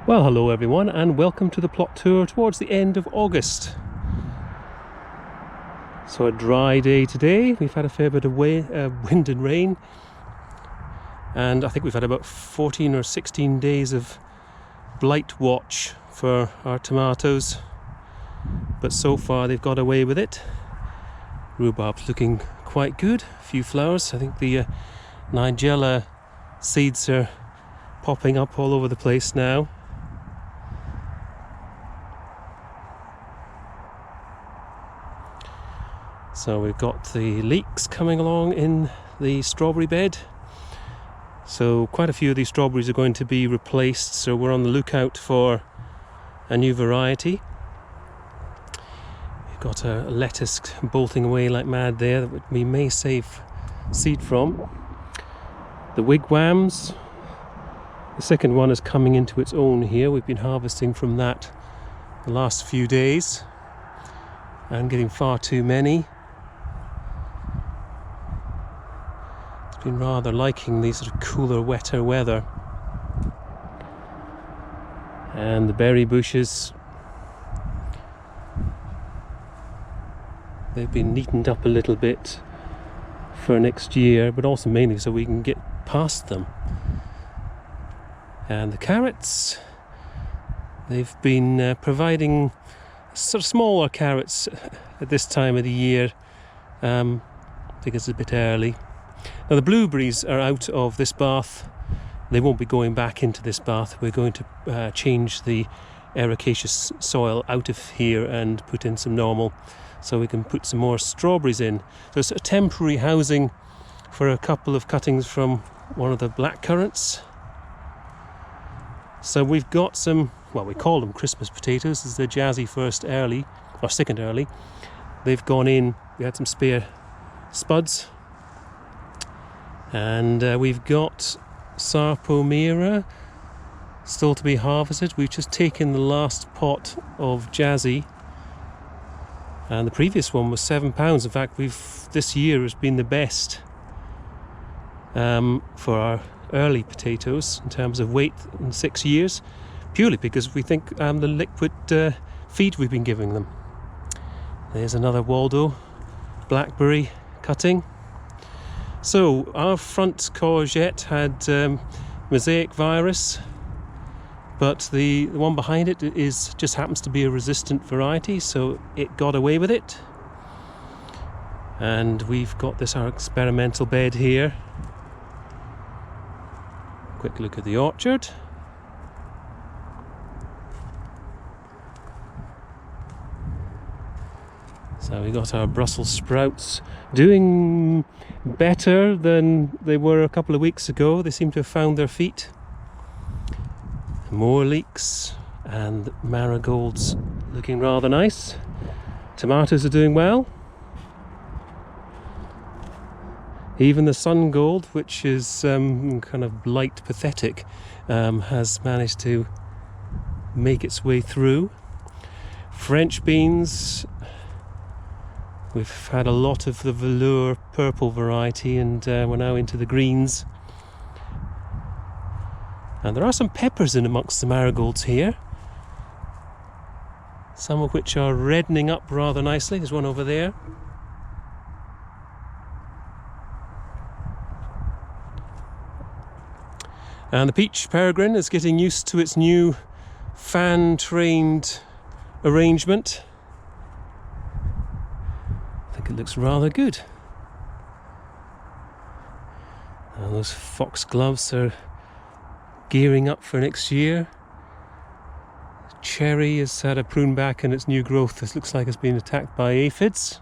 Well, hello everyone, and welcome to the plot tour towards the end of August. So a dry day today. We've had a fair bit of wind and rain, and I think we've had about 14 or 16 days of blight watch for our tomatoes, but so far they've got away with it. Rhubarb's looking quite good, a few flowers. I think the Nigella seeds are popping up all over the place now. So we've got the leeks coming along in the strawberry bed. So quite a few of these strawberries are going to be replaced, so we're on the lookout for a new variety. We've got a lettuce bolting away like mad there that we may save seed from. The wigwams, the second one is coming into its own here. We've been harvesting from that the last few days and getting far too many. Been rather liking these sort of cooler, wetter weather. And the berry bushes, they've been neatened up a little bit for next year, but also mainly so we can get past them. And the carrots, they've been providing sort of smaller carrots at this time of the year. I think it's a bit early. Now the blueberries are out of this bath. They won't be going back into this bath. We're going to change the ericaceous soil out of here and put in some normal, so we can put some more strawberries in. So it's a temporary housing for a couple of cuttings from one of the black currants. So we've got some, well, we call them Christmas potatoes. This is the jazzy first early, or second early. They've gone in, we had some spare spuds. And we've got Sarpomera still to be harvested. We've just taken the last pot of jazzy, and the previous one was £7. In fact, this year has been the best for our early potatoes in terms of weight in 6 years, purely because we think the liquid feed we've been giving them. There's another Waldo blackberry cutting. So our front courgette had mosaic virus, but the one behind it just happens to be a resistant variety, so it got away with it. And we've got our experimental bed here. Quick look at the orchard. So we got our Brussels sprouts doing better than they were a couple of weeks ago. They seem to have found their feet. More leeks, and marigolds looking rather nice. Tomatoes are doing well. Even the sun gold, which is kind of blight pathetic, has managed to make its way through. French beans, we've had a lot of the velour purple variety, and we're now into the greens. And there are some peppers in amongst the marigolds here, some of which are reddening up rather nicely. There's one over there. And the peach peregrine is getting used to its new fan-trained arrangement. I think it looks rather good. And those foxgloves are gearing up for next year. Cherry has had a prune back in its new growth. This looks like it's been attacked by aphids.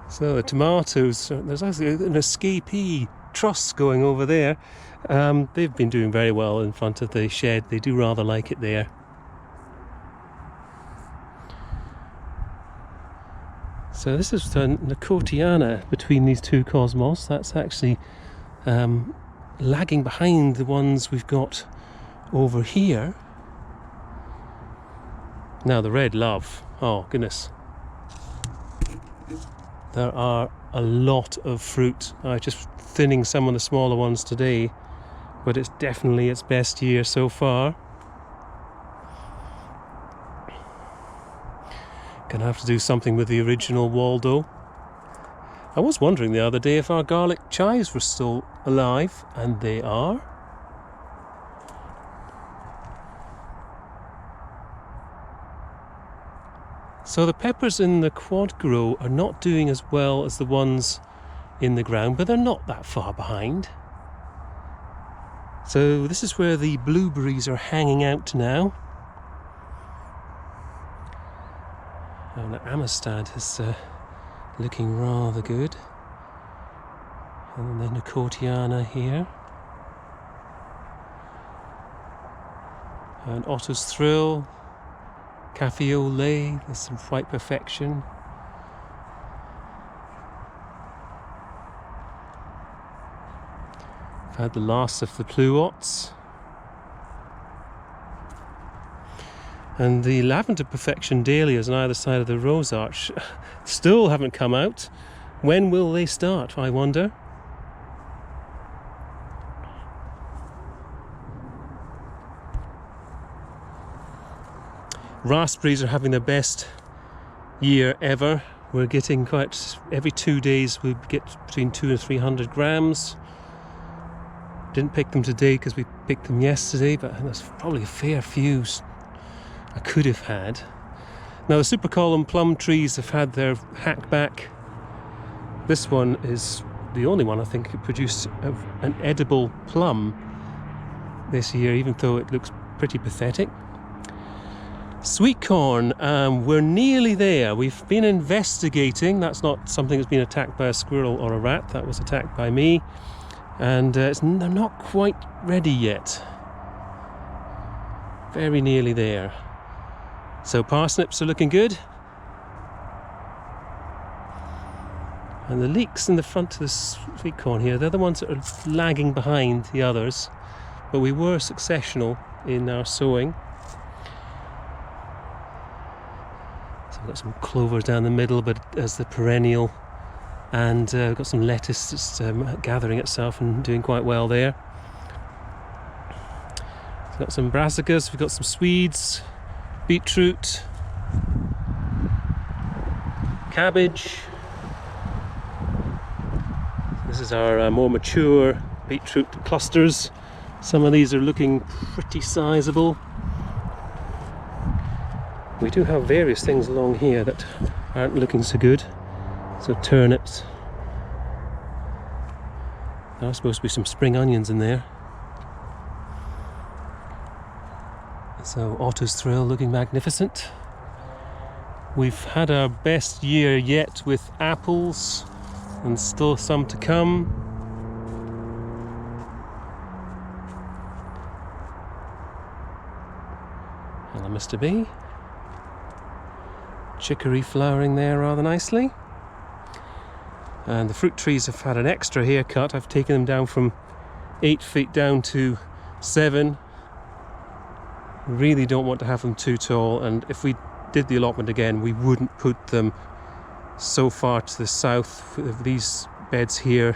So the tomatoes, there's actually an escapee truss going over there. They've been doing very well in front of the shed. They do rather like it there. So this is the Nicotiana between these two cosmos. That's actually lagging behind the ones we've got over here. Now the red love, oh goodness. There are a lot of fruit. I'm just thinning some of the smaller ones today, but it's definitely its best year so far. Gonna have to do something with the original Waldo. I was wondering the other day if our garlic chives were still alive, and they are. So the peppers in the quad grow are not doing as well as the ones in the ground, but they're not that far behind. So this is where the blueberries are hanging out now. And the Amistad is looking rather good. And then the Courtiana here. And Otto's Thrill. Cafe au lait, there's some white perfection. I've had the last of the pluots. And the lavender perfection dahlias on either side of the rose arch still haven't come out. When will they start, I wonder? Raspberries are having their best year ever. We're getting quite, every 2 days we get between 200 and 300 grams. Didn't pick them today because we picked them yesterday, but there's probably a fair few I could have had. Now the super column plum trees have had their hack back. This one is the only one I think could produce an edible plum this year, even though it looks pretty pathetic. Sweetcorn, we're nearly there. We've been investigating. That's not something that's been attacked by a squirrel or a rat. That was attacked by me. And they're not quite ready yet. Very nearly there. So parsnips are looking good. And the leeks in the front of the sweetcorn here, they're the ones that are lagging behind the others. But we were successional in our sowing. We've got some clovers down the middle, but as the perennial, and we've got some lettuce that's gathering itself and doing quite well there. We've got some brassicas, we've got some swedes, beetroot, cabbage. This is our more mature beetroot clusters. Some of these are looking pretty sizable. We do have various things along here that aren't looking so good. So turnips. There are supposed to be some spring onions in there. So Otto's Thrill looking magnificent. We've had our best year yet with apples, and still some to come. Hello, Mr. B. Chicory flowering there rather nicely. And the fruit trees have had an extra haircut. I've taken them down from 8 feet down to 7. Really don't want to have them too tall, and if we did the allotment again, we wouldn't put them so far to the south. These beds here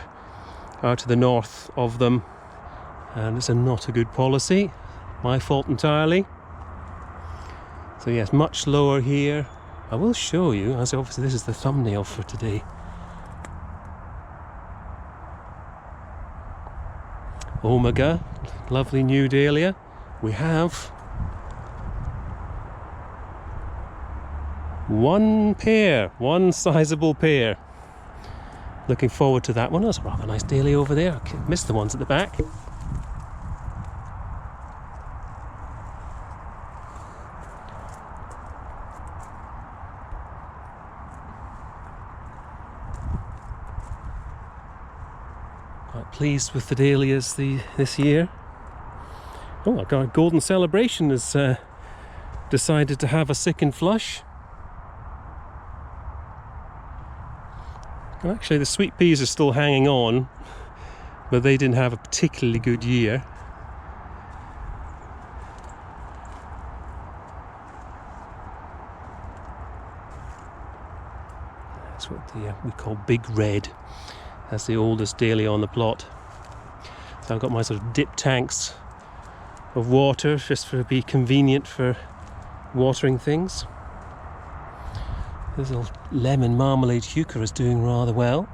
are to the north of them, and it's not a good policy. My fault entirely. So yes, much lower here. I will show you, as obviously this is the thumbnail for today. Omega, lovely new dahlia. We have one sizable pair. Looking forward to that one. That's a rather nice dahlia over there. I missed the ones at the back. Quite pleased with the dahlias this year. Oh, our golden celebration has decided to have a second flush. Well, actually, the sweet peas are still hanging on, but they didn't have a particularly good year. That's what we call Big Red. That's the oldest dahlia on the plot. So I've got my sort of dip tanks of water just to be convenient for watering things. This little lemon marmalade heuchera is doing rather well.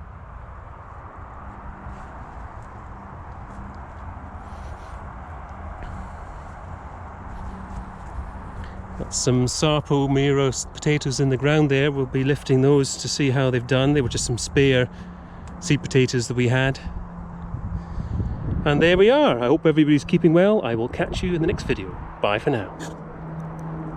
Got some Sarpo Miro potatoes in the ground there. We'll be lifting those to see how they've done. They were just some spare seed potatoes that we had. And there we are. I hope everybody's keeping well. I will catch you in the next video. Bye for now.